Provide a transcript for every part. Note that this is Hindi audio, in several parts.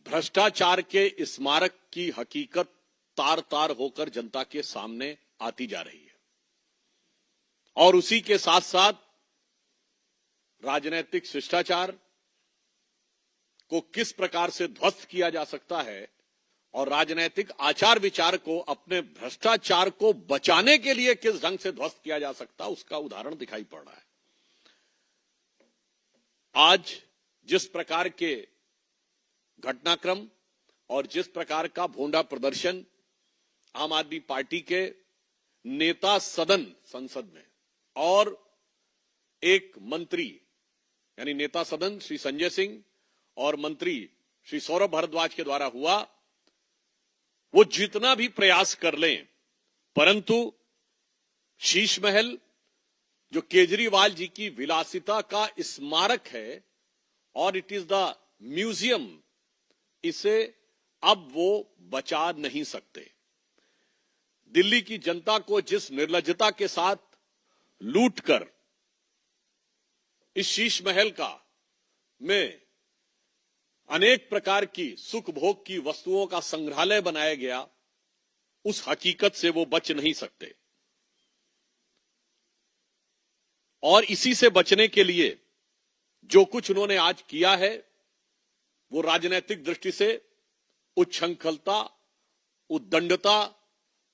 भ्रष्टाचार के स्मारक की हकीकत तार तार होकर जनता के सामने आती जा रही है और उसी के साथ साथ राजनीतिक शिष्टाचार को किस प्रकार से ध्वस्त किया जा सकता है और राजनीतिक आचार विचार को अपने भ्रष्टाचार को बचाने के लिए किस ढंग से ध्वस्त किया जा सकता है, उसका उदाहरण दिखाई पड़ रहा है। आज जिस प्रकार के घटनाक्रम और जिस प्रकार का भोंडा प्रदर्शन आम आदमी पार्टी के नेता सदन संसद में और एक मंत्री यानी नेता सदन श्री संजय सिंह और मंत्री श्री सौरभ भारद्वाज के द्वारा हुआ, वो जितना भी प्रयास कर लें, परंतु शीश महल जो केजरीवाल जी की विलासिता का स्मारक है और इट इज द म्यूजियम, इसे अब वो बचा नहीं सकते। दिल्ली की जनता को जिस निर्लज्जता के साथ लूटकर इस शीश महल का में अनेक प्रकार की सुख भोग की वस्तुओं का संग्रहालय बनाया गया, उस हकीकत से वो बच नहीं सकते। और इसी से बचने के लिए जो कुछ उन्होंने आज किया है वो राजनीतिक दृष्टि से उच्छृंखलता, उद्दंडता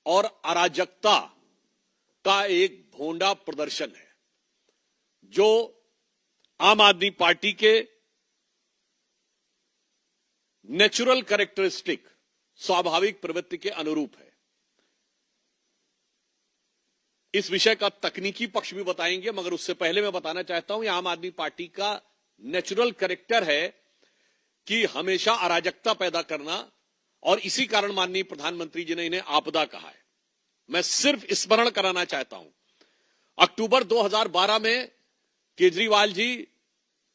और अराजकता का एक भोंडा प्रदर्शन है जो आम आदमी पार्टी के नेचुरल कैरेक्टरिस्टिक, स्वाभाविक प्रवृत्ति के अनुरूप है। इस विषय का तकनीकी पक्ष भी बताएंगे, मगर उससे पहले मैं बताना चाहता हूं, यह आम आदमी पार्टी का नेचुरल कैरेक्टर है कि हमेशा अराजकता पैदा करना, और इसी कारण माननीय प्रधानमंत्री जी ने इन्हें आपदा कहा है। मैं सिर्फ स्मरण कराना चाहता हूं, अक्टूबर 2012 में केजरीवाल जी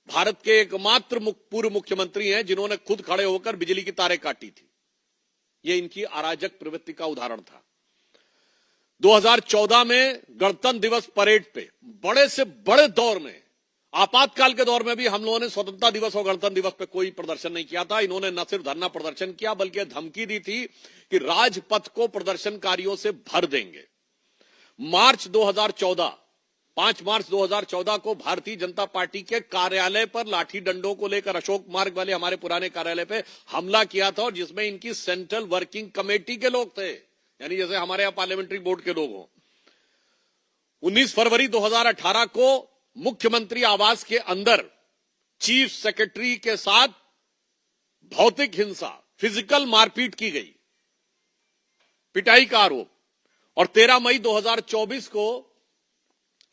भारत के एकमात्र पूर्व मुख्यमंत्री हैं जिन्होंने खुद खड़े होकर बिजली की तारें काटी थी। यह इनकी अराजक प्रवृत्ति का उदाहरण था। 2014 में गणतंत्र दिवस परेड पे बड़े से बड़े दौर में, आपातकाल के दौर में भी हम लोगों ने स्वतंत्रता दिवस और गणतंत्र दिवस पे कोई प्रदर्शन नहीं किया था। इन्होंने न सिर्फ धरना प्रदर्शन किया बल्कि धमकी दी थी कि राजपथ को प्रदर्शनकारियों से भर देंगे। 5 मार्च 2014 को भारतीय जनता पार्टी के कार्यालय पर लाठी डंडों को लेकर अशोक मार्ग वाले हमारे पुराने कार्यालय पे हमला किया था, और जिसमें इनकी सेंट्रल वर्किंग कमेटी के लोग थे, यानी जैसे हमारे यहां पार्लियामेंट्री बोर्ड के लोग हों। 19 फरवरी 2018 को मुख्यमंत्री आवास के अंदर चीफ सेक्रेटरी के साथ भौतिक हिंसा, फिजिकल मारपीट की गई, पिटाई का आरोप। और 13 मई 2024 को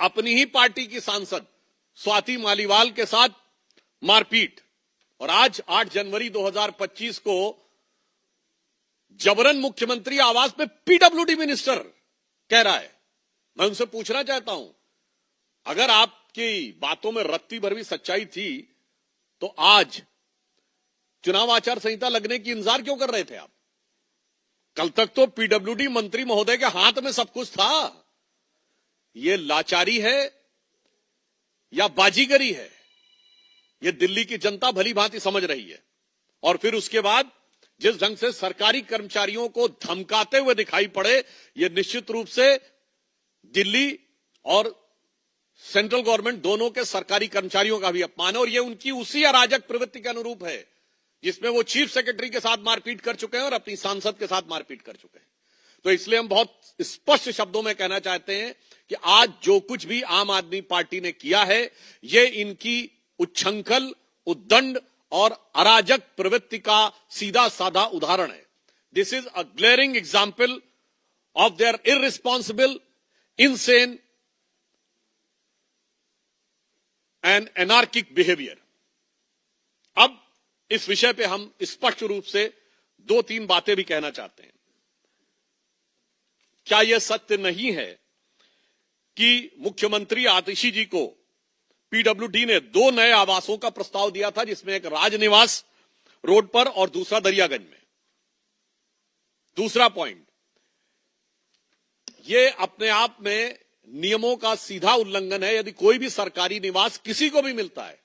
अपनी ही पार्टी की सांसद स्वाति मालीवाल के साथ मारपीट। और आज 8 जनवरी 2025 को जबरन मुख्यमंत्री आवास में पीडब्ल्यूडी मिनिस्टर कह रहा है। मैं उनसे पूछना चाहता हूं, अगर आपकी बातों में रत्ती भर भी सच्चाई थी तो आज चुनाव आचार संहिता लगने की इंतजार क्यों कर रहे थे आप? कल तक तो पीडब्ल्यूडी मंत्री महोदय के हाथ में सब कुछ था। यह लाचारी है या बाजीगरी है, यह दिल्ली की जनता भली भांति समझ रही है। और फिर उसके बाद जिस ढंग से सरकारी कर्मचारियों को धमकाते हुए दिखाई पड़े, यह निश्चित रूप से दिल्ली और सेंट्रल गवर्नमेंट दोनों के सरकारी कर्मचारियों का भी अपमान है। और यह उनकी उसी अराजक प्रवृत्ति के अनुरूप है जिसमें वो चीफ सेक्रेटरी के साथ मारपीट कर चुके हैं और अपनी सांसद के साथ मारपीट कर चुके हैं। तो इसलिए हम बहुत स्पष्ट शब्दों में कहना चाहते हैं कि आज जो कुछ भी आम आदमी पार्टी ने किया है, यह इनकी उच्छृंखल, उद्दंड और अराजक प्रवृत्ति का सीधा साधा उदाहरण है। This is a glaring example of their irresponsible, insane and anarchic behaviour. अब इस विषय पे हम स्पष्ट रूप से 2-3 बातें भी कहना चाहते हैं। क्या यह सत्य नहीं है कि मुख्यमंत्री आतिशी जी को पीडब्ल्यूडी ने 2 नए आवासों का प्रस्ताव दिया था, जिसमें एक राजनिवास रोड पर और दूसरा दरियागंज में? दूसरा पॉइंट, यह अपने आप में नियमों का सीधा उल्लंघन है। यदि कोई भी सरकारी निवास किसी को भी मिलता है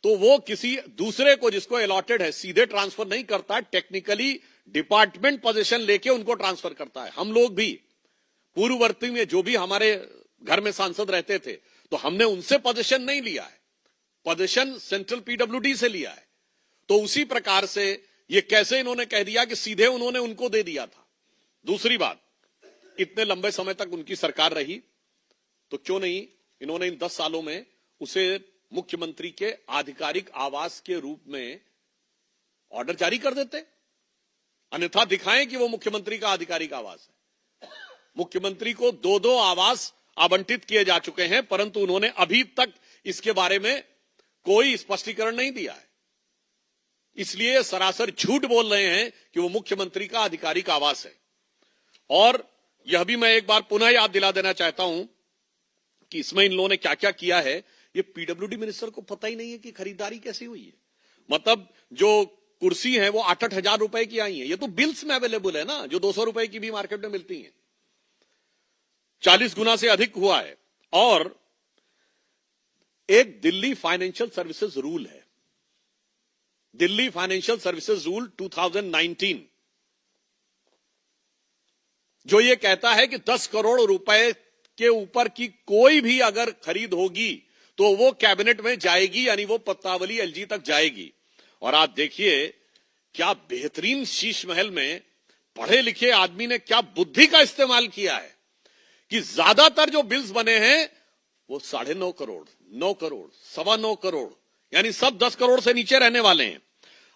तो वो किसी दूसरे को जिसको अलॉटेड है सीधे ट्रांसफर नहीं करता है, टेक्निकली डिपार्टमेंट पोजीशन लेके उनको ट्रांसफर करता है। हम लोग भी पूर्ववर्ती में जो भी हमारे घर में सांसद रहते थे, तो हमने उनसे पोजीशन नहीं लिया है, पोजीशन सेंट्रल पीडब्ल्यूडी से लिया है। तो उसी प्रकार से ये कैसे इन्होंने कह दिया कि सीधे उन्होंने उनको दे दिया था। दूसरी बात, इतने लंबे समय तक उनकी सरकार रही, तो क्यों नहीं इन्होंने इन 10 सालों में उसे मुख्यमंत्री के आधिकारिक आवास के रूप में ऑर्डर जारी कर देते, अन्यथा दिखाएं कि वो मुख्यमंत्री का आधिकारिक आवास है। मुख्यमंत्री को 2-2 आवास आवंटित किए जा चुके हैं, परंतु उन्होंने अभी तक इसके बारे में कोई स्पष्टीकरण नहीं दिया है। इसलिए सरासर झूठ बोल रहे हैं कि वो मुख्यमंत्री का आधिकारिक आवास है। और यह भी मैं एक बार पुनः याद दिला देना चाहता हूं कि इसमें इन लोगों ने क्या क्या किया है, ये पीडब्ल्यूडी मिनिस्टर को पता ही नहीं है कि खरीदारी कैसी हुई है। मतलब जो कुर्सी है वो 8-8 हजार रुपए की आई है, ये तो बिल्स में अवेलेबल है ना, जो 200 रुपए की भी मार्केट में मिलती हैं। 40 गुना से अधिक हुआ है। और एक दिल्ली फाइनेंशियल सर्विसेज रूल है, दिल्ली फाइनेंशियल सर्विसेज रूल 2019, जो ये कहता है कि 10 करोड़ रुपए के ऊपर की कोई भी अगर खरीद होगी तो वो कैबिनेट में जाएगी, यानी वो पत्रावली एलजी तक जाएगी। और आप देखिए क्या बेहतरीन शीश महल में पढ़े लिखे आदमी ने क्या बुद्धि का इस्तेमाल किया है कि ज्यादातर जो बिल्स बने हैं वो 9.5 करोड़, 9 करोड़, 9.25 करोड़, यानी सब 10 करोड़ से नीचे रहने वाले हैं।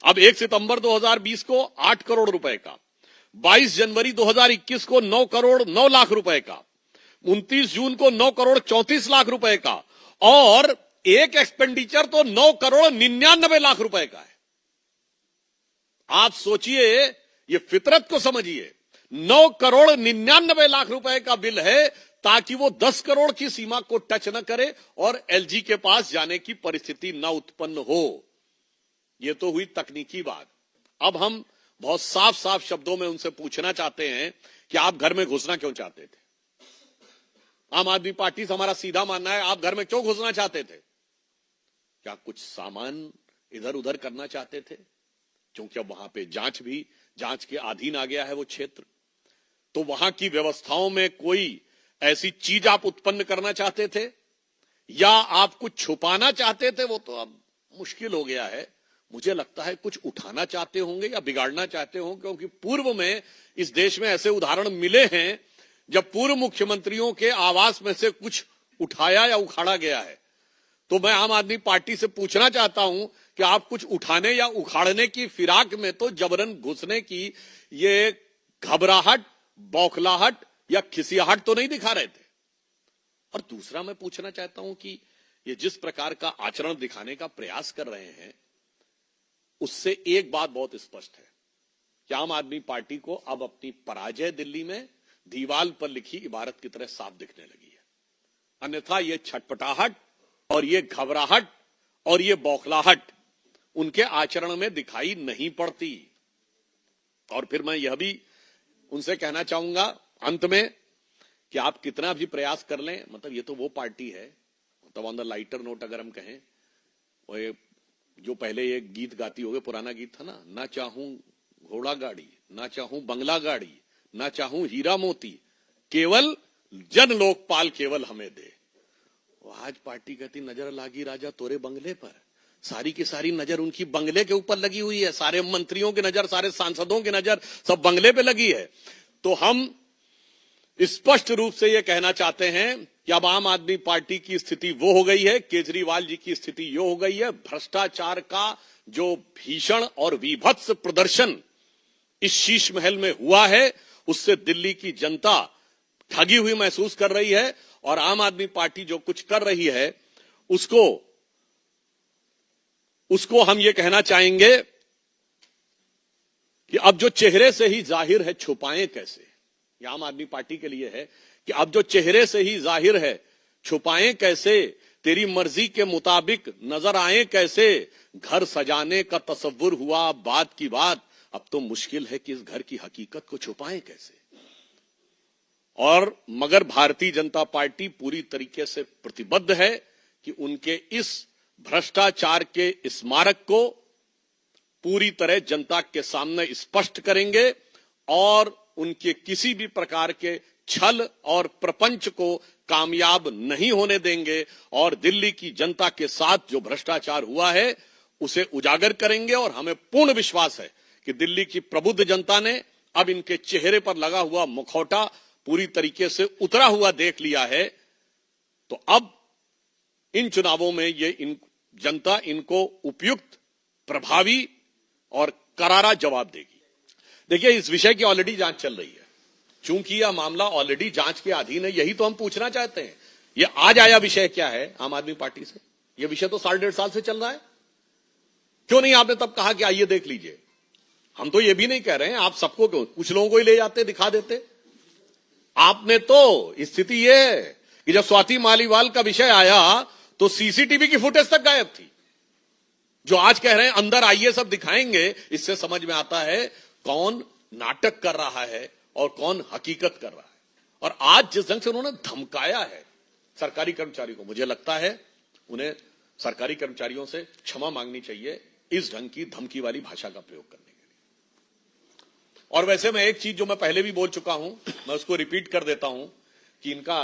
अब 1 सितंबर 2020 को 8 करोड़ रुपए का, 22 जनवरी 2021 को 9 करोड़ 9 लाख रुपए का, 29 जून को 9 करोड़ 34 लाख रुपए का, और एक एक्सपेंडिचर तो 9 करोड़ 99 लाख रुपए का है। आप सोचिए, ये फितरत को समझिए, 9 करोड़ 99 लाख रुपए का बिल है ताकि वो 10 करोड़ की सीमा को टच न करे और एलजी के पास जाने की परिस्थिति न उत्पन्न हो। ये तो हुई तकनीकी बात। अब हम बहुत साफ साफ शब्दों में उनसे पूछना चाहते हैं कि आप घर में घुसना क्यों चाहते थे? आम आदमी पार्टी से हमारा सीधा मानना है, आप घर में क्यों घुसना चाहते थे? क्या कुछ सामान इधर उधर करना चाहते थे? क्योंकि अब वहां पे जांच के अधीन आ गया है वो क्षेत्र, तो वहां की व्यवस्थाओं में कोई ऐसी चीज आप उत्पन्न करना चाहते थे या आप कुछ छुपाना चाहते थे? वो तो अब मुश्किल हो गया है। मुझे लगता है कुछ उठाना चाहते होंगे या बिगाड़ना चाहते होंगे, क्योंकि पूर्व में इस देश में ऐसे उदाहरण मिले हैं जब पूर्व मुख्यमंत्रियों के आवास में से कुछ उठाया या उखाड़ा गया है। तो मैं आम आदमी पार्टी से पूछना चाहता हूं कि आप कुछ उठाने या उखाड़ने की फिराक में तो जबरन घुसने की ये घबराहट, बौखलाहट या खिसियाहट तो नहीं दिखा रहे थे। और दूसरा मैं पूछना चाहता हूं कि ये जिस प्रकार का आचरण दिखाने का प्रयास कर रहे हैं, उससे एक बात बहुत स्पष्ट है कि आम आदमी पार्टी को अब अपनी पराजय दिल्ली में दीवाल पर लिखी इबारत की तरह साफ दिखने लगी है। अन्यथा ये छटपटाहट और ये घबराहट और ये बौखलाहट उनके आचरण में दिखाई नहीं पड़ती। और फिर मैं यह भी उनसे कहना चाहूंगा अंत में कि आप कितना भी प्रयास कर लें, मतलब ये तो वो पार्टी है, मतलब ऑन द लाइटर नोट अगर हम कहें, वो जो पहले एक गीत गाती होगी, पुराना गीत था ना चाहूं घोड़ा गाड़ी, ना चाहूं बंगला गाड़ी, ना चाहूं हीरा मोती, केवल जन लोकपाल केवल हमें दे। आज पार्टी कहती नजर लागी राजा तोरे बंगले पर, सारी की सारी नजर उनकी बंगले के ऊपर लगी हुई है, सारे मंत्रियों की नजर, सारे सांसदों की नजर सब बंगले पे लगी है। तो हम स्पष्ट रूप से यह कहना चाहते हैं कि अब आम आदमी पार्टी की स्थिति वो हो गई है, केजरीवाल जी की स्थिति यो हो गई है। भ्रष्टाचार का जो भीषण और विभत्स प्रदर्शन इस शीश महल में हुआ है, उससे दिल्ली की जनता ठगी हुई महसूस कर रही है। और आम आदमी पार्टी जो कुछ कर रही है उसको हम ये कहना चाहेंगे कि अब जो चेहरे से ही जाहिर है, छुपाएं कैसे? ये आम आदमी पार्टी के लिए है कि अब जो चेहरे से ही जाहिर है, छुपाएं कैसे? तेरी मर्जी के मुताबिक नजर आए कैसे? घर सजाने का तसव्वुर हुआ बात की बात, अब तो मुश्किल है कि इस घर की हकीकत को छुपाएं कैसे? और मगर भारतीय जनता पार्टी पूरी तरीके से प्रतिबद्ध है कि उनके इस भ्रष्टाचार के स्मारक को पूरी तरह जनता के सामने स्पष्ट करेंगे और उनके किसी भी प्रकार के छल और प्रपंच को कामयाब नहीं होने देंगे और दिल्ली की जनता के साथ जो भ्रष्टाचार हुआ है उसे उजागर करेंगे। और हमें पूर्ण विश्वास है कि दिल्ली की प्रबुद्ध जनता ने अब इनके चेहरे पर लगा हुआ मुखौटा पूरी तरीके से उतरा हुआ देख लिया है। तो अब इन चुनावों में जनता इनको उपयुक्त, प्रभावी और करारा जवाब देगी। देखिए, इस विषय की ऑलरेडी जांच चल रही है। चूंकि यह मामला ऑलरेडी जांच के अधीन है, यही तो हम पूछना चाहते हैं। यह आज आया विषय क्या है आम आदमी पार्टी से? यह विषय तो 1.5 साल से चल रहा है। क्यों नहीं आपने तब कहा कि आइए देख लीजिए? हम तो यह भी नहीं कह रहे हैं आप सबको, क्यों कुछ लोगों को ही ले जाते, दिखा देते। आपने तो स्थिति यह है कि जब स्वाति मालीवाल का विषय आया तो सीसीटीवी की फुटेज तक गायब थी। जो आज कह रहे हैं अंदर आइए सब दिखाएंगे, इससे समझ में आता है कौन नाटक कर रहा है और कौन हकीकत कर रहा है। और आज जिस ढंग से उन्होंने धमकाया है सरकारी कर्मचारियों को, मुझे लगता है उन्हें सरकारी कर्मचारियों से क्षमा मांगनी चाहिए इस ढंग की धमकी वाली भाषा का प्रयोग करने के लिए। और वैसे मैं एक चीज जो मैं पहले भी बोल चुका हूं, मैं उसको रिपीट कर देता हूं कि इनका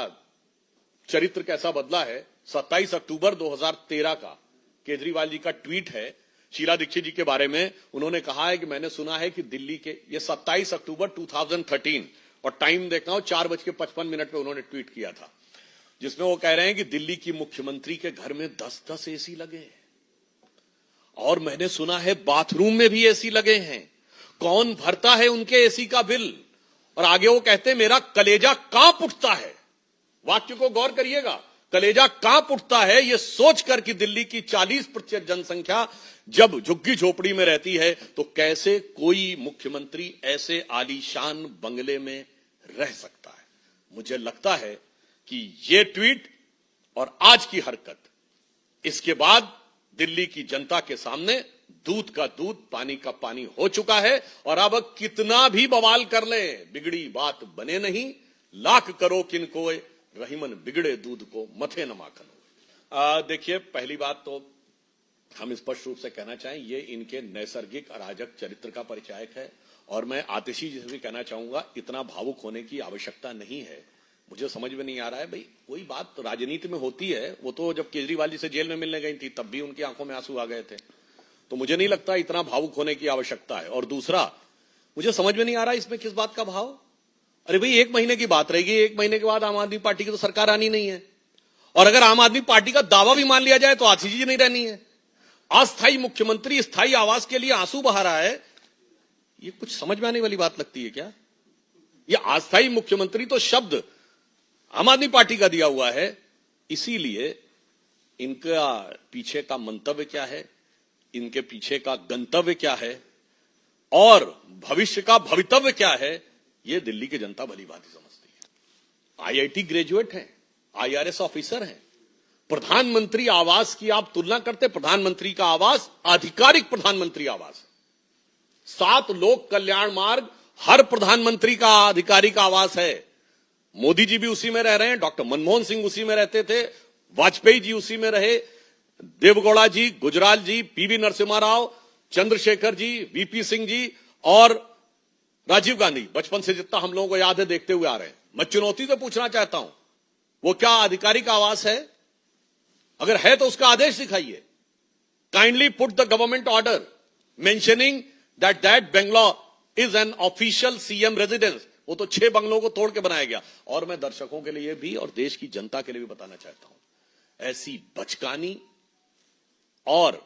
चरित्र कैसा बदला है। 27 अक्टूबर 2013 का केजरीवाल जी का ट्वीट है शीला दीक्षित जी के बारे में। उन्होंने कहा है कि मैंने सुना है कि दिल्ली के, ये 27 अक्टूबर 2013 और टाइम देखना हो 4:55 पे उन्होंने ट्वीट किया था, जिसमें वो कह रहे हैं कि दिल्ली की मुख्यमंत्री के घर में 10-10 एसी लगे हैं और मैंने सुना है बाथरूम में भी एसी लगे हैं। कौन भरता है उनके एसी का बिल? और आगे वो कहते हैं मेरा कलेजा कांप उठता है। वाक्य को गौर करिएगा, कलेजा कांप उठता है यह सोचकर कि दिल्ली की 40% जनसंख्या जब झुग्गी झोपड़ी में रहती है तो कैसे कोई मुख्यमंत्री ऐसे आलीशान बंगले में रह सकता है। मुझे लगता है कि यह ट्वीट और आज की हरकत, इसके बाद दिल्ली की जनता के सामने दूध का दूध, पानी का पानी हो चुका है। और अब कितना भी बवाल कर ले, बिगड़ी बात बने नहीं। लाख करो किनको रहीमन, बिगड़े दूध को मथे न माखन हो। देखिए, पहली बात तो हम स्पष्ट रूप से कहना चाहें, ये इनके नैसर्गिक अराजक चरित्र का परिचायक है। और मैं आतिशी जी से भी कहना चाहूंगा, इतना भावुक होने की आवश्यकता नहीं है। मुझे समझ में नहीं आ रहा है भाई, कोई बात तो राजनीति में होती है। वो तो जब केजरीवाल जी से जेल में मिलने गई थी तब भी उनकी आंखों में आंसू आ गए थे। तो मुझे नहीं लगता इतना भावुक होने की आवश्यकता है। और दूसरा, मुझे समझ में नहीं आ रहा इसमें किस बात का भाव। अरे भाई, 1 महीने की बात रहेगी, 1 महीने के बाद आम आदमी पार्टी की तो सरकार आनी नहीं है। और अगर आम आदमी पार्टी का दावा भी मान लिया जाए तो आतिशी जी नहीं रहनी है। अस्थायी मुख्यमंत्री स्थायी आवास के लिए आंसू बहा रहा है, ये कुछ समझ में आने वाली बात लगती है क्या? ये अस्थायी मुख्यमंत्री तो शब्द आम आदमी पार्टी का दिया हुआ है। इसीलिए इनका पीछे का मंतव्य क्या है, इनके पीछे का गंतव्य क्या है और भविष्य का भवितव्य क्या है, यह दिल्ली की जनता भली भांति समझती है। आईआईटी ग्रेजुएट हैं, आईआरएस ऑफिसर हैं। प्रधानमंत्री आवास की आप तुलना करते, प्रधानमंत्री का आवास आधिकारिक प्रधानमंत्री आवास है। 7 लोक कल्याण मार्ग हर प्रधानमंत्री का आधिकारिक आवास है। मोदी जी भी उसी में रह रहे हैं, डॉक्टर मनमोहन सिंह उसी में रहते थे, वाजपेयी जी उसी में रहे, देवगौड़ा जी, गुजराल जी, पीवी नरसिम्हा राव, चंद्रशेखर जी, वीपी सिंह जी और राजीव गांधी, बचपन से जितना हम लोगों को याद है देखते हुए आ रहे हैं। मैं चुनौती से पूछना चाहता हूं, वो क्या आधिकारिक आवास है? अगर है तो उसका आदेश दिखाइए। Kindly put the government order mentioning that Bangalore is an official CM residence. वो तो 6 बंगलों को तोड़ के बनाया गया। और मैं दर्शकों के लिए भी और देश की जनता के लिए भी बताना चाहता हूं, ऐसी बचकानी और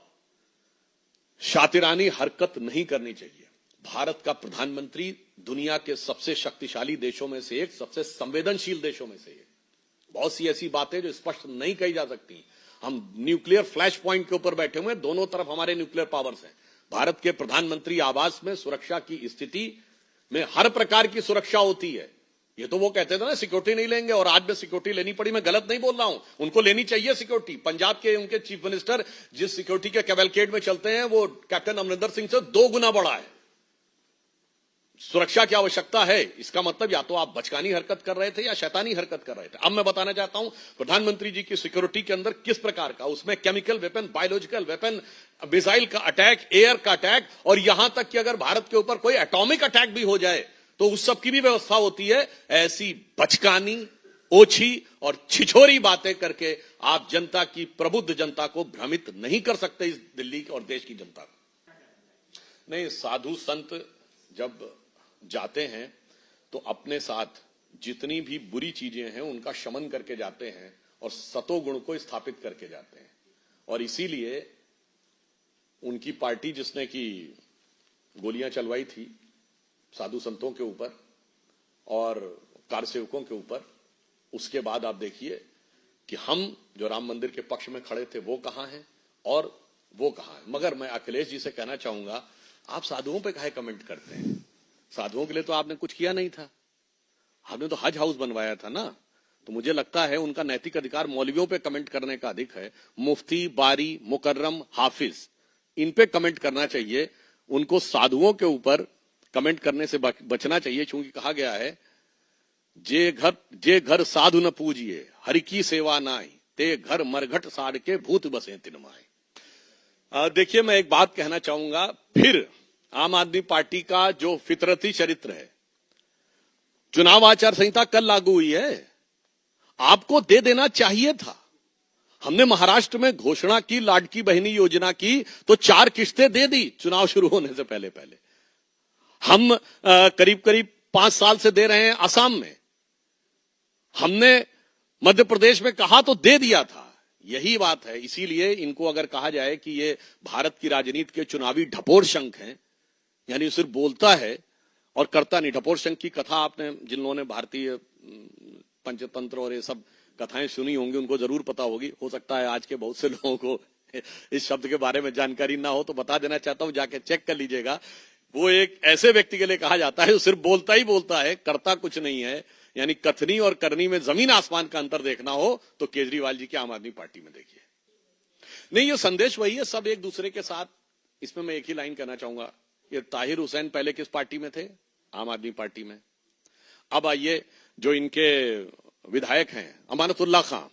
शातिरानी हरकत नहीं करनी चाहिए। भारत का प्रधानमंत्री दुनिया के सबसे शक्तिशाली देशों में से एक, सबसे संवेदनशील देशों में से एक। बहुत सी ऐसी बातें जो स्पष्ट नहीं कही जा सकती। हम न्यूक्लियर फ्लैश पॉइंट के ऊपर बैठे हुए हैं, दोनों तरफ हमारे न्यूक्लियर पावर्स हैं। भारत के प्रधानमंत्री आवास में सुरक्षा की स्थिति में हर प्रकार की सुरक्षा होती है। ये तो वो कहते थे ना सिक्योरिटी नहीं लेंगे, और आज में सिक्योरिटी लेनी पड़ी। मैं गलत नहीं बोल रहा हूं, उनको लेनी चाहिए सिक्योरिटी। पंजाब के उनके चीफ मिनिस्टर जिस सिक्योरिटी के कैवलकेड में चलते हैं वो कैप्टन अमरिंदर सिंह से 2 गुना बड़ा है। सुरक्षा की आवश्यकता है, इसका मतलब या तो आप बचकानी हरकत कर रहे थे या शैतानी हरकत कर रहे थे। अब मैं बताना चाहता हूं प्रधानमंत्री जी की सिक्योरिटी के अंदर किस प्रकार का, उसमें chemical weapon, biological weapon, missile का अटैक, एयर का अटैक, और यहां तक कि अगर भारत के ऊपर कोई एटॉमिक अटैक भी हो जाए तो उस सब की भी व्यवस्था होती है। ऐसी बचकानी, ओछी और छिछोरी बातें करके आप जनता की, प्रबुद्ध जनता को भ्रमित नहीं कर सकते, इस दिल्ली और देश की जनता को। नहीं, साधु संत जब जाते हैं तो अपने साथ जितनी भी बुरी चीजें हैं उनका शमन करके जाते हैं और सतोगुण को स्थापित करके जाते हैं। और इसीलिए उनकी पार्टी जिसने की गोलियां चलवाई थी साधु संतों के ऊपर और कारसेवकों के ऊपर, उसके बाद आप देखिए कि हम जो राम मंदिर के पक्ष में खड़े थे वो कहां हैं और वो कहां है। मगर मैं अखिलेश जी से कहना चाहूंगा, आप साधुओं पे काहे कमेंट करते हैं? साधुओं के लिए तो आपने कुछ किया नहीं था, आपने तो हज हाउस बनवाया था ना। तो मुझे लगता है उनका नैतिक अधिकार मौलवियों पे कमेंट करने का अधिक है। मुफ्ती, बारी, मुकर्रम, हाफिज, इन पे कमेंट करना चाहिए। उनको साधुओं के ऊपर कमेंट करने से बचना चाहिए, क्योंकि कहा गया है जे घर साधु न पूजिए हरि की सेवा नाई, ते घर मरघट साड़ के भूत बसे तिनमाए। देखिए, मैं एक बात कहना चाहूंगा, फिर आम आदमी पार्टी का जो फितरती चरित्र है, चुनाव आचार संहिता कल लागू हुई है, आपको दे देना चाहिए था। हमने महाराष्ट्र में घोषणा की लाडकी बहनी योजना की तो 4 किश्तें दे दी चुनाव शुरू होने से पहले पहले। हम करीब करीब 5 साल से दे रहे हैं असम में। हमने मध्य प्रदेश में कहा तो दे दिया था। यही बात है। इसीलिए इनको अगर कहा जाए कि ये भारत की राजनीति के चुनावी ढपोर शंख हैं, यानी सिर्फ बोलता है और करता नहीं। ढपोर शंख की कथा आपने, जिन लोगों ने भारतीय पंचतंत्र और ये सब कथाएं सुनी होंगी उनको जरूर पता होगी। हो सकता है आज के बहुत से लोगों को इस शब्द के बारे में जानकारी ना हो, तो बता देना चाहता हूं, जाके चेक कर लीजिएगा। वो एक ऐसे व्यक्ति के लिए कहा जाता है जो सिर्फ बोलता ही बोलता है, करता कुछ नहीं है। यानी कथनी और करनी में जमीन आसमान का अंतर देखना हो तो केजरीवाल जी की आम आदमी पार्टी में देखिए। नहीं, ये संदेश वही है, सब एक दूसरे के साथ। इसमें मैं एक ही लाइन कहना चाहूंगा, ये ताहिर हुसैन पहले किस पार्टी में थे? आम आदमी पार्टी में। अब आइए, जो इनके विधायक हैं, अमानतुल्लाह खां,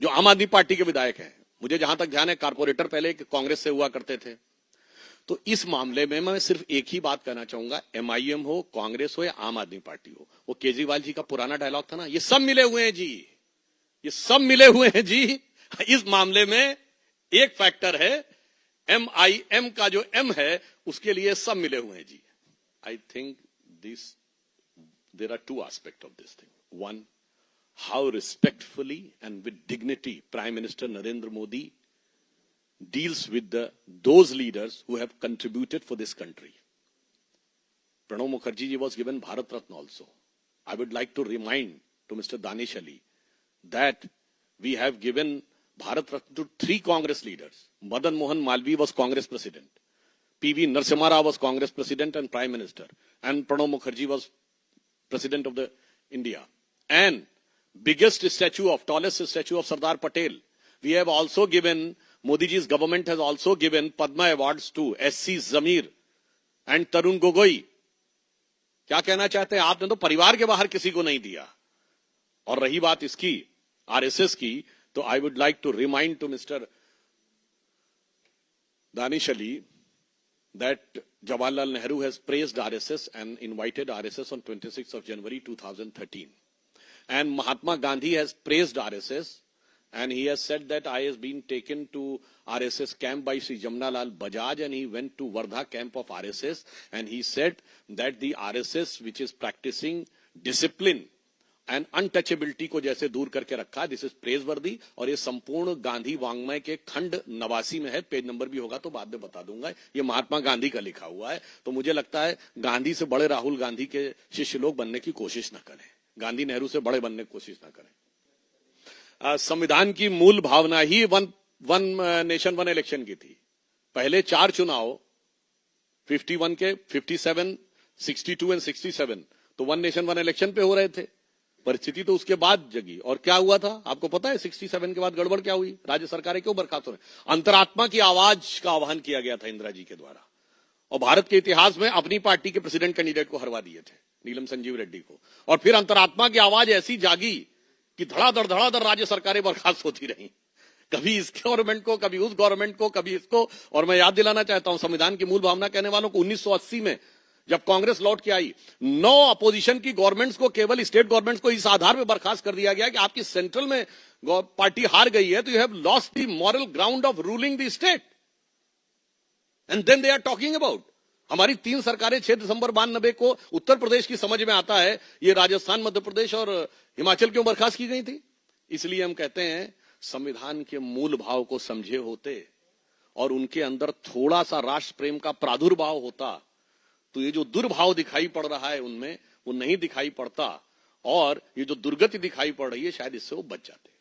जो आम आदमी पार्टी के विधायक हैं, मुझे जहां तक ध्यान है कारपोरेटर पहले कांग्रेस से हुआ करते थे। तो इस मामले में मैं सिर्फ एक ही बात कहना चाहूंगा, एमआईएम हो, कांग्रेस हो या आम आदमी पार्टी हो, वो केजरीवाल जी का पुराना डायलॉग था ना, ये सब मिले हुए हैं जी, ये सब मिले हुए हैं जी। इस मामले में एक फैक्टर है, एमआईएम का जो एम है उसके लिए सब मिले हुए हैं जी। I think there are 2 aspect of this thing. One, how respectfully and with dignity Prime Minister Narendra Modi deals with those leaders who have contributed for this country. Pranab Mukherjee ji was given Bharat Ratna also. I would like to remind to Mr. Danish Ali that we have given Bharat Ratna to 3 Congress leaders. Madan Mohan Malviya was Congress President. P.V. Narasimha Rao was Congress President and Prime Minister. And Pranab Mukherjee was President of the India. And biggest statue of, tallest statue of Sardar Patel. We have also given, Modi ji's government has also given Padma awards to S.C. Zamir and Tarun Gogoi. क्या कहना चाहते हैं? आपने तो परिवार के बाहर किसी को नहीं दिया। और रही बात इसकी आरएसएस की, तो I would like to remind to mister Danish Ali that Jawaharlal Nehru has praised RSS and invited RSS on 26th of January 2013. And Mahatma Gandhi has praised RSS, and he has said that I has been taken to RSS camp by Sri Jamnalal Bajaj, and he went to Wardha camp of RSS, and he said that the RSS which is practicing discipline and untouchability को जैसे दूर करके रखा, दिस इज प्रेजवर्दी। और ये संपूर्ण गांधी वांग्मय के खंड 89 में है, पेज नंबर भी होगा तो बाद में बता दूंगा, ये महात्मा गांधी का लिखा हुआ है। तो मुझे लगता है गांधी से बड़े राहुल गांधी के शिष्य लोग बनने की कोशिश न करें, गांधी नेहरू से बड़े बनने की कोशिश ना करें। संविधान की मूल भावना ही वन नेशन वन इलेक्शन की थी। पहले 4 चुनाव 51 के 57, 62 एंड 67 तो वन नेशन वन इलेक्शन पे हो रहे थे। परिस्थिति तो उसके बाद जगी, और क्या हुआ था आपको पता है? 67 के बाद गड़बड़ क्या हुई? राज्य सरकारें क्यों बर्खास्त हो रही? अंतरात्मा की आवाज का आह्वान किया गया था इंदिरा जी के द्वारा, और भारत के इतिहास में अपनी पार्टी के प्रेसिडेंट कैंडिडेट को हरवा दिए थे, नीलम संजीव रेड्डी को। और फिर अंतरात्मा की आवाज ऐसी जागी कि धड़ाधड़ राज्य सरकारें बर्खास्त होती रही, कभी इस गवर्नमेंट को, कभी उस गवर्नमेंट को, कभी इसको। और मैं याद दिलाना चाहता हूं संविधान की मूल भावना कहने वालों को, 1980 में जब कांग्रेस लौट के आई, 9 अपोजिशन की गवर्नमेंट्स को, केवल स्टेट गवर्नमेंट्स को इस आधार पर बर्खास्त कर दिया गया कि आपकी सेंट्रल में पार्टी हार गई है, तो you have lost the moral ground of ruling the state. And then they are talking about हमारी 3 सरकारें 6 दिसंबर 92 को उत्तर प्रदेश की समझ में आता है, ये राजस्थान, मध्य प्रदेश और हिमाचल क्यों बर्खास्त की गई थी। इसलिए हम कहते हैं संविधान के मूल भाव को समझे होते और उनके अंदर थोड़ा सा राष्ट्र प्रेम का प्रादुर्भाव होता, तो ये जो दुर्भाव दिखाई पड़ रहा है उनमें, वो नहीं दिखाई पड़ता, और ये जो दुर्गति दिखाई पड़ रही है शायद इससे वो बच जाते।